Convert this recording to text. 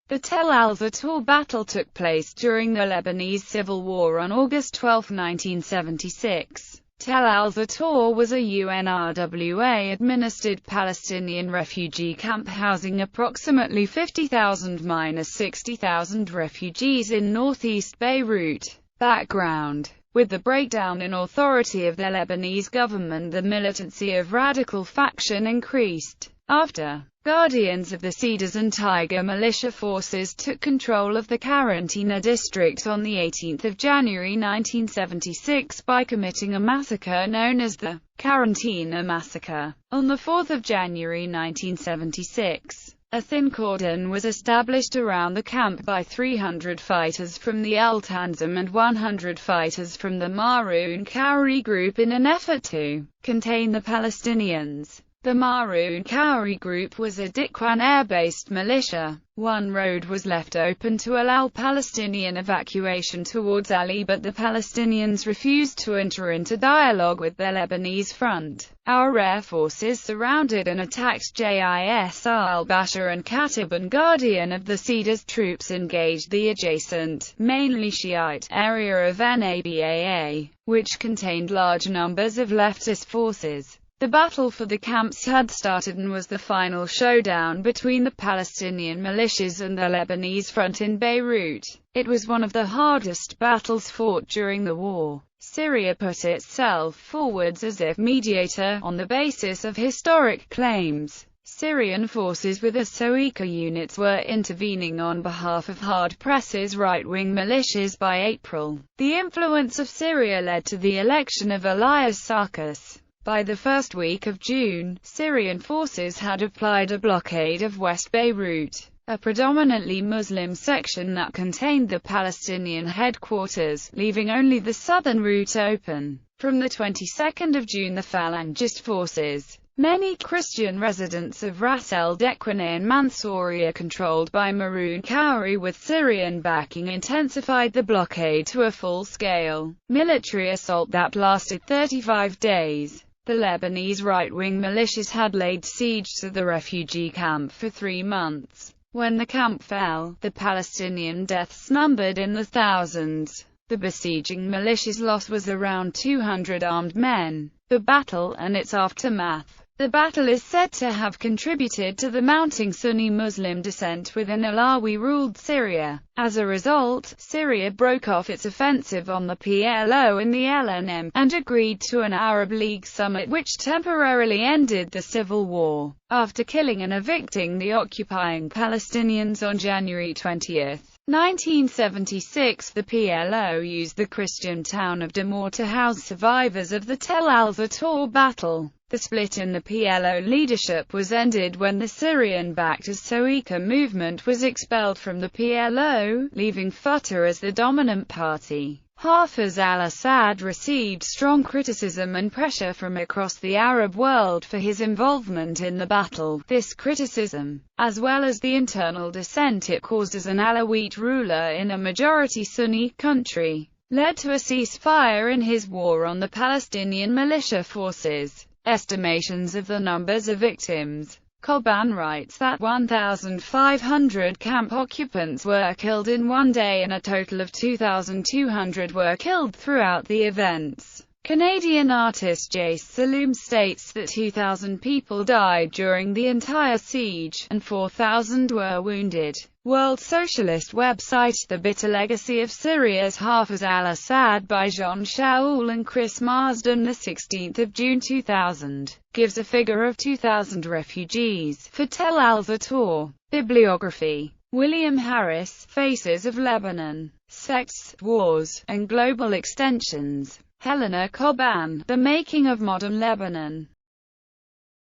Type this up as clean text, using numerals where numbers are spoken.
The Tel al-Zaatar battle took place during the Lebanese Civil War on August 12, 1976. Tel al-Zaatar was a UNRWA-administered Palestinian refugee camp housing approximately 50,000–60,000 refugees in northeast Beirut. Background: with the breakdown in authority of the Lebanese government, the militancy of radical faction increased. After Guardians of the Cedars and Tiger militia forces took control of the Quarantina district on 18 January 1976 by committing a massacre known as the Quarantina massacre. On 4 January 1976, a thin cordon was established around the camp by 300 fighters from the al-Tanzim and 100 fighters from the Maroun Kauri group in an effort to contain the Palestinians. The Maroun Kauri group was a Dikwan air-based militia. One road was left open to allow Palestinian evacuation towards Ali, but the Palestinians refused to enter into dialogue with the Lebanese front. Our air forces surrounded and attacked JIS al-Bashar and Khatib, and Guardian of the Cedars troops engaged the adjacent, mainly Shiite, area of Nabaa, which contained large numbers of leftist forces. The battle for the camps had started and was the final showdown between the Palestinian militias and the Lebanese front in Beirut. It was one of the hardest battles fought during the war. Syria put itself forwards as if mediator, on the basis of historic claims. Syrian forces with Soika units were intervening on behalf of hard-pressed right-wing militias by April. The influence of Syria led to the election of Elias Sarkis. By the first week of June, Syrian forces had applied a blockade of West Beirut, a predominantly Muslim section that contained the Palestinian headquarters, leaving only the southern route open. From the 22nd of June, the Falangist forces, many Christian residents of Ras el-Dekwana and Mansouria controlled by Maroun Kauri with Syrian backing, intensified the blockade to a full-scale military assault that lasted 35 days. The Lebanese right-wing militias had laid siege to the refugee camp for 3 months. When the camp fell, the Palestinian deaths numbered in the thousands. The besieging militias' loss was around 200 armed men. The battle and its aftermath. The battle is said to have contributed to the mounting Sunni Muslim dissent within Alawi-ruled Syria. As a result, Syria broke off its offensive on the PLO in the LNM, and agreed to an Arab League summit which temporarily ended the civil war. After killing and evicting the occupying Palestinians on January 20, 1976, the PLO used the Christian town of Damour to house survivors of the Tel al-Zaatar battle. The split in the PLO leadership was ended when the Syrian-backed Soika movement was expelled from the PLO, leaving Fatah as the dominant party. Hafez al-Assad received strong criticism and pressure from across the Arab world for his involvement in the battle. This criticism, as well as the internal dissent it caused as an Alawite ruler in a majority Sunni country, led to a ceasefire in his war on the Palestinian militia forces. Estimations of the numbers of victims. Koban writes that 1,500 camp occupants were killed in one day and a total of 2,200 were killed throughout the events. Canadian artist Jace Saloom states that 2,000 people died during the entire siege, and 4,000 were wounded. World Socialist website The Bitter Legacy of Syria's Hafez al-Assad by Jean Shaul and Chris Marsden, 16 June 2000, gives a figure of 2,000 refugees for Tel al-Zaatar. Bibliography: William Harris, Faces of Lebanon, Sects, Wars, and Global Extensions. Helena Koban, The Making of Modern Lebanon.